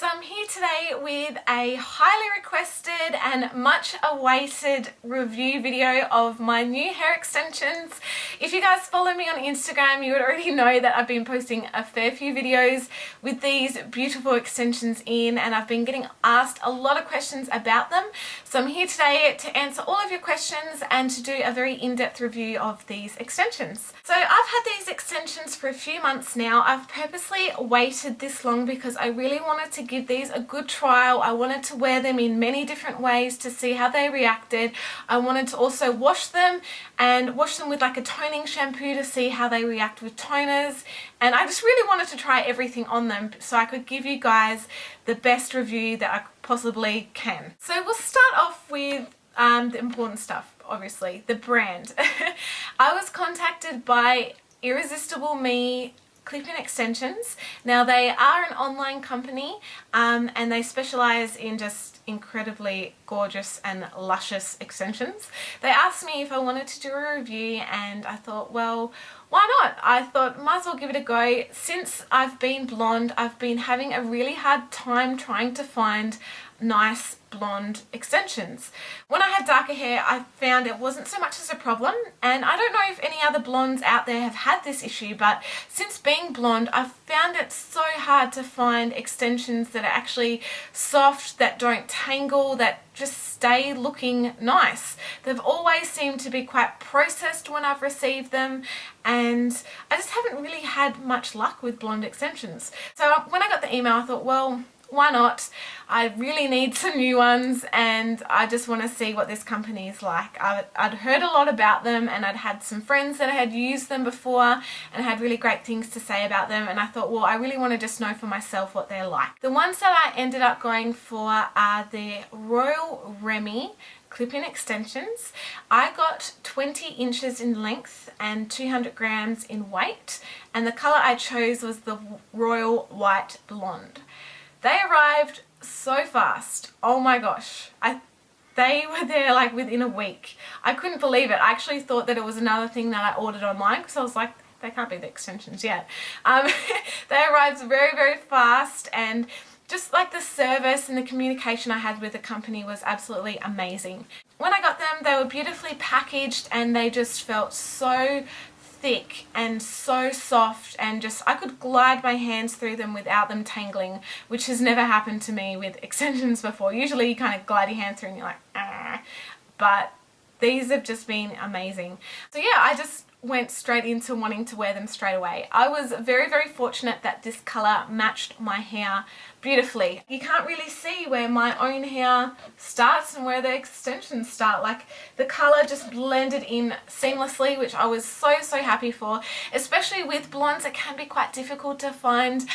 So I'm here today with a highly requested and much awaited review video of my new hair extensions. If you guys follow me on Instagram, you would already know that I've been posting a fair few videos with these beautiful extensions in, and I've been getting asked a lot of questions about them. So I'm here today to answer all of your questions and to do a very in-depth review of these extensions. So I've had these extensions for a few months now. I've purposely waited this long because I really wanted to give these a good trial. I wanted to wear them in many different ways to see how they reacted. I wanted to also wash them with like a toning shampoo to see how they react with toners, and I just really wanted to try everything on them so I could give you guys the best review that I possibly can. So we'll start off with the important stuff, obviously, the brand. I was contacted by Irresistible Me clip-in extensions. Now they are an online company and they specialize in just incredibly gorgeous and luscious extensions. They asked me if I wanted to do a review and I thought, well, why not? I thought might as well give it a go. Since I've been blonde, I've been having a really hard time trying to find nice blonde extensions. When I had darker hair, I found it wasn't so much as a problem, and I don't know if any other blondes out there have had this issue, but since being blonde, I've found it so hard to find extensions that are actually soft, that don't tangle, that just stay looking nice. They've always seemed to be quite processed when I've received them, and I just haven't really had much luck with blonde extensions. So when I got the email, I thought, well, why not? I really need some new ones and I just want to see what this company is like. I'd heard a lot about them and I'd had some friends that had used them before and had really great things to say about them, and I thought, well, I really want to just know for myself what they're like. The ones that I ended up going for are the Royal Remy clip-in extensions. I got 20 inches in length and 200 grams in weight, and the colour I chose was the Royal White Blonde. They arrived so fast. Oh my gosh. They were there like within a week. I couldn't believe it. I actually thought that it was another thing that I ordered online because I was like, they can't be the extensions yet. They arrived very, very fast, and just like the service and the communication I had with the company was absolutely amazing. When I got them, they were beautifully packaged and they just felt so thick and so soft, and just I could glide my hands through them without them tangling, which has never happened to me with extensions before. Usually you kind of glide your hand through and you're like, ah, but these have just been amazing. So yeah, I just went straight into wanting to wear them straight away. I was very, very fortunate that this colour matched my hair beautifully. You can't really see where my own hair starts and where the extensions start. Like, the colour just blended in seamlessly, which I was so, so happy for. Especially with blondes, it can be quite difficult to find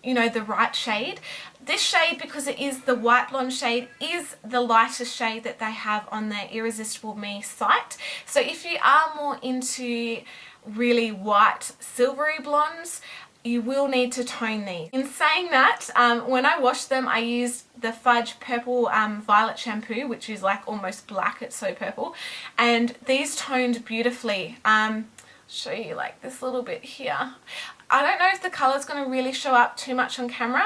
you know, the right shade. This shade, because it is the white blonde shade, is the lightest shade that they have on their Irresistible Me site. So if you are more into really white silvery blondes, you will need to tone these. In saying that, when I washed them, I used the Fudge Purple Violet shampoo, which is like almost black, it's so purple, and these toned beautifully. Show you like this little bit here. I don't know if the colour is going to really show up too much on camera,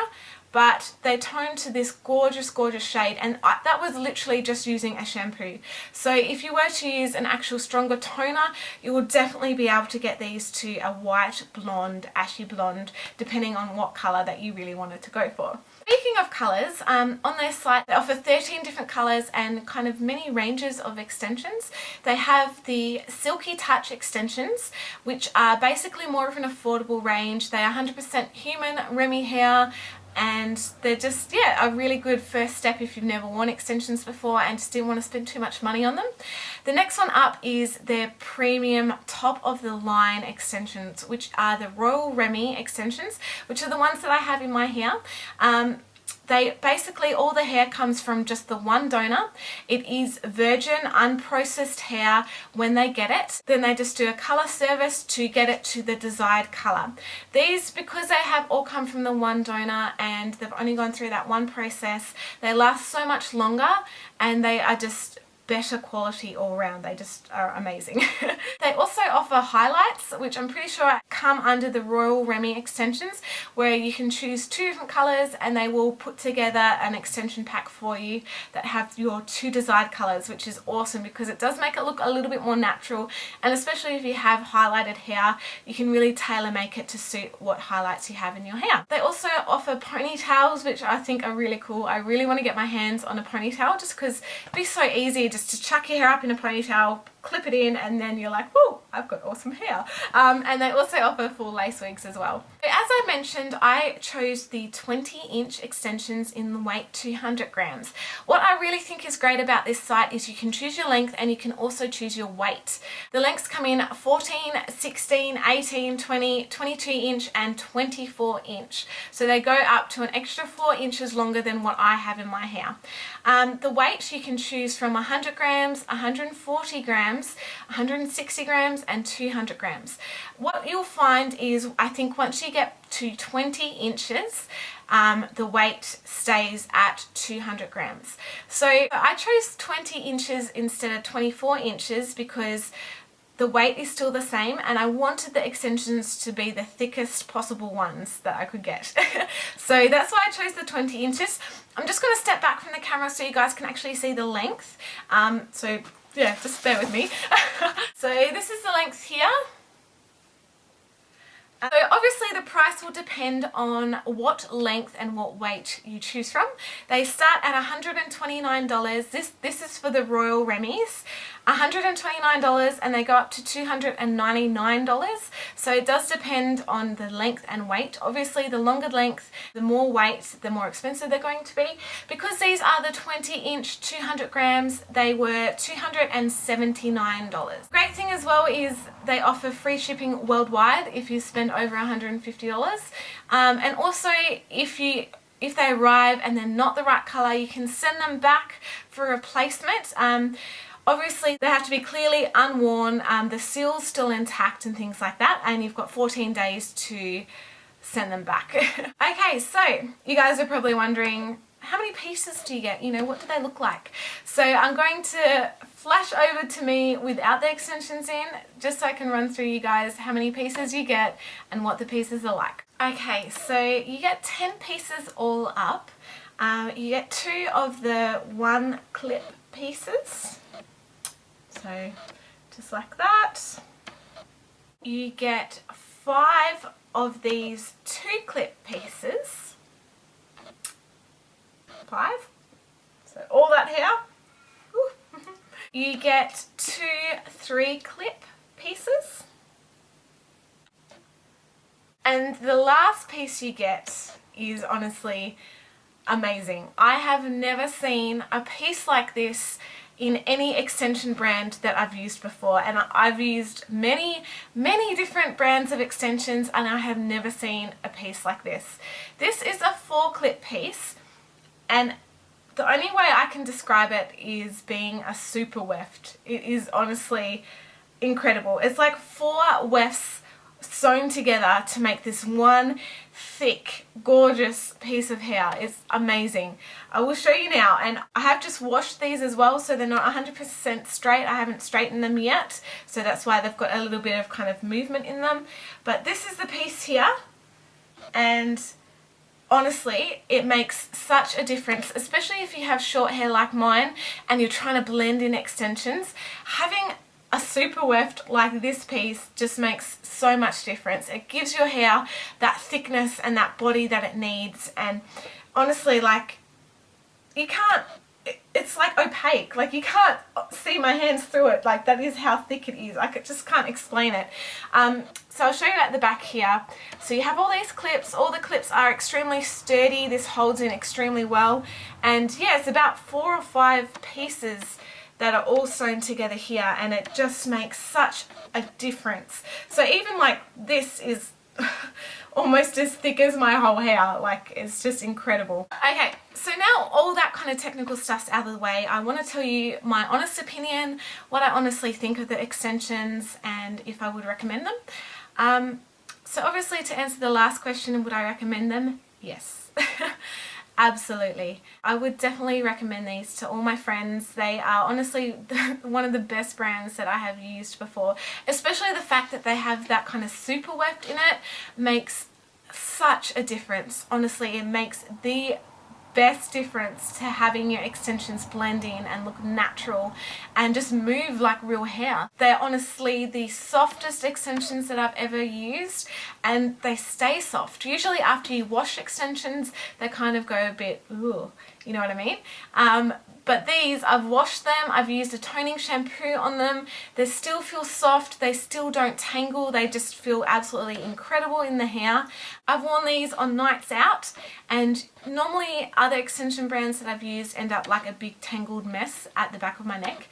but they toned to this gorgeous, gorgeous shade, and that was literally just using a shampoo. So if you were to use an actual stronger toner, you will definitely be able to get these to a white, blonde, ashy blonde, depending on what colour that you really wanted to go for. Speaking of colours, on their site they offer 13 different colours and kind of many ranges of extensions. They have the Silky Touch extensions, which are basically more of an affordable range. They are 100% human Remy hair, and they're just, yeah, a really good first step if you've never worn extensions before and just didn't want to spend too much money on them. The next one up is their premium top of the line extensions, which are the Royal Remy extensions, which are the ones that I have in my hair. They basically, all the hair comes from just the one donor. It is virgin, unprocessed hair when they get it. Then they just do a colour service to get it to the desired colour. These, because they have all come from the one donor and they've only gone through that one process, they last so much longer, and they are just better quality all around. They just are amazing. They also offer highlights, which I'm pretty sure come under the Royal Remy extensions, where you can choose 2 different colours and they will put together an extension pack for you that have your 2 desired colours, which is awesome because it does make it look a little bit more natural, and especially if you have highlighted hair, you can really tailor make it to suit what highlights you have in your hair. They also offer ponytails, which I think are really cool. I really want to get my hands on a ponytail just because it'd be so easy just to chuck your hair up in a ponytail, clip it in, and then you're like, whoa, I've got awesome hair. And they also offer full lace wigs as well. So as I mentioned, I chose the 20-inch extensions in the weight 200 grams. What I really think is great about this site is you can choose your length and you can also choose your weight. The lengths come in 14, 16, 18, 20, 22 inch and 24 inch. So they go up to an extra 4 inches longer than what I have in my hair. The weight you can choose from 100 grams, 140 grams, 160 grams and 200 grams. What you'll find is, I think once you get to 20 inches, the weight stays at 200 grams. So I chose 20 inches instead of 24 inches because the weight is still the same and I wanted the extensions to be the thickest possible ones that I could get. So that's why I chose the 20 inches. I'm just going to step back from the camera so you guys can actually see the length. So yeah, just bear with me. So this is the length here. So obviously the price will depend on what length and what weight you choose from. They start at $129. This is for the Royal Remys. $129 and they go up to $299. So it does depend on the length and weight. Obviously the longer length, the more weight, the more expensive they're going to be. Because these are the 20-inch 200 grams, they were $279. Great thing as well is they offer free shipping worldwide if you spend over $150. And also if they arrive and they're not the right colour, you can send them back for replacement. Obviously they have to be clearly unworn, the seal's still intact and things like that, and you've got 14 days to send them back. Okay, so you guys are probably wondering, how many pieces do you get? You know, what do they look like? So I'm going to flash over to me without the extensions in, just so I can run through you guys how many pieces you get and what the pieces are like. Okay, so you get 10 pieces all up. You get 2 of the 1 clip pieces. So just like that. You get 5 of these 2 clip pieces. 5. So all that here. You get 2 3 clip pieces. And the last piece you get is honestly amazing. I have never seen a piece like this in any extension brand that I've used before, and I've used many different brands of extensions and I have never seen a piece like this. This is a 4 clip piece, and the only way I can describe it is being a super weft. It is honestly incredible. It's like 4 wefts sewn together to make this one thick, gorgeous piece of hair. It's amazing. I will show you now, and I have just washed these as well, so they're not 100% straight. I haven't straightened them yet, so that's why they've got a little bit of kind of movement in them. But this is the piece here, and honestly, it makes such a difference, especially if you have short hair like mine and you're trying to blend in extensions. Having a super weft like this piece just makes so much difference. It gives your hair that thickness and that body that it needs, and honestly, like, you can't, it's like opaque, like you can't see my hands through it. Like, that is how thick it is. I just can't explain it. So I'll show you at the back here. So you have all these clips. All the clips are extremely sturdy. This holds in extremely well, and yeah, it's about 4 or 5 pieces that are all sewn together here, and it just makes such a difference. So even like this is almost as thick as my whole hair. Like, it's just incredible. Okay, so now all that kind of technical stuff's out of the way, I want to tell you my honest opinion, what I honestly think of the extensions, and if I would recommend them. So obviously, to answer the last question, would I recommend them? Yes. Absolutely. I would definitely recommend these to all my friends. They are honestly one of the best brands that I have used before, especially the fact that they have that kind of super weft in it makes such a difference. Honestly, it makes the best difference to having your extensions blend in and look natural and just move like real hair. They're honestly the softest extensions that I've ever used, and they stay soft. Usually after you wash extensions, they kind of go a bit, ooh, you know what I mean? But these, I've washed them, I've used a toning shampoo on them, they still feel soft, they still don't tangle, they just feel absolutely incredible in the hair. I've worn these on nights out, and normally other extension brands that I've used end up like a big tangled mess at the back of my neck.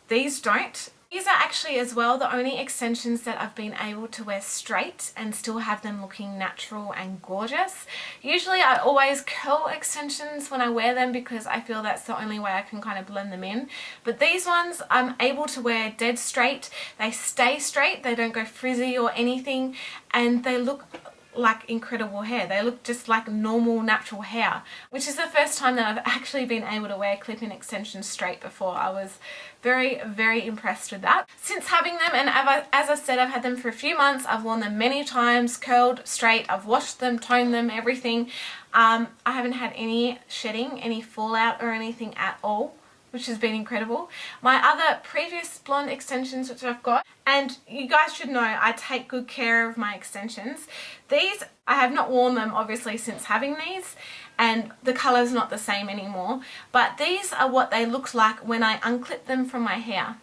These don't. These are actually as well the only extensions that I've been able to wear straight and still have them looking natural and gorgeous. Usually I always curl extensions when I wear them because I feel that's the only way I can kind of blend them in. But these ones I'm able to wear dead straight. They stay straight, they don't go frizzy or anything, and they look like incredible hair. They look just like normal natural hair, which is the first time that I've actually been able to wear clip-in extensions straight before. I was very, very impressed with that. Since having them, and as I said, I've had them for a few months, I've worn them many times, curled, straight, I've washed them, toned them, everything. I haven't had any shedding, any fallout or anything at all, which has been incredible. My other previous blonde extensions which I've got, and you guys should know I take good care of my extensions. These, I have not worn them obviously since having these, and the colour's not the same anymore, but these are what they looked like when I unclipped them from my hair.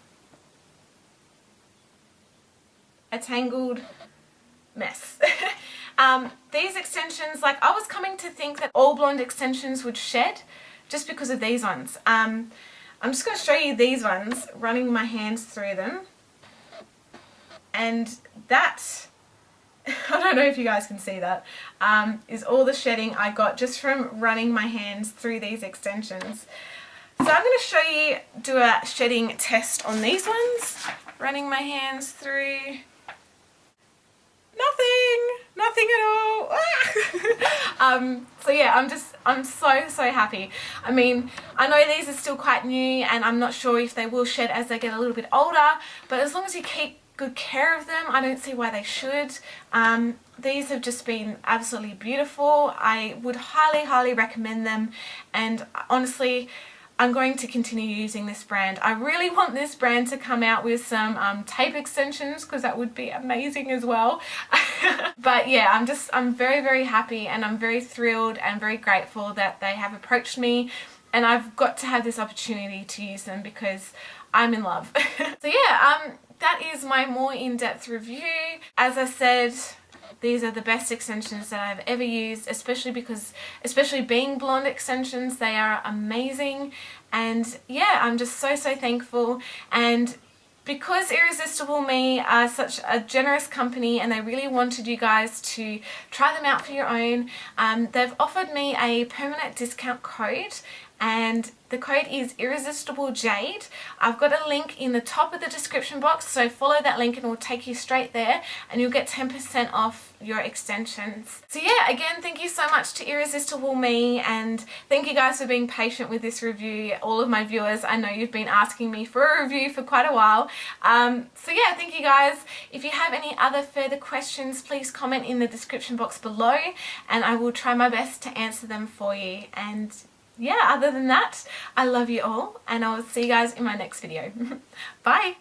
A tangled mess. These extensions, like, I was coming to think that all blonde extensions would shed just because of these ones. I'm just going to show you these ones, running my hands through them. And that, I don't know if you guys can see that, is all the shedding I got just from running my hands through these extensions. So I'm going to show you, do a shedding test on these ones. Running my hands through. Nothing at all. So yeah, I'm so happy. I mean, I know these are still quite new and I'm not sure if they will shed as they get a little bit older, but as long as you keep good care of them, I don't see why they should. These have just been absolutely beautiful. I would highly recommend them, and honestly, I'm going to continue using this brand. I really want this brand to come out with some tape extensions, because that would be amazing as well. But yeah, I'm very happy, and I'm very thrilled and very grateful that they have approached me, and I've got to have this opportunity to use them because I'm in love. So yeah, that is my more in-depth review. As I said, these are the best extensions that I've ever used, especially being blonde extensions, they are amazing. And yeah, I'm just so thankful. And because Irresistible Me are such a generous company and they really wanted you guys to try them out for your own, they've offered me a permanent discount code, and the code is Irresistible Jade. I've got a link in the top of the description box, so follow that link and it will take you straight there, and you'll get 10% off your extensions. So yeah, again, thank you so much to Irresistible Me, and thank you guys for being patient with this review. All of my viewers, I know you've been asking me for a review for quite a while. So yeah, thank you guys. If you have any other further questions, please comment in the description box below, and I will try my best to answer them for you. And yeah, other than that, I love you all, and I will see you guys in my next video. Bye!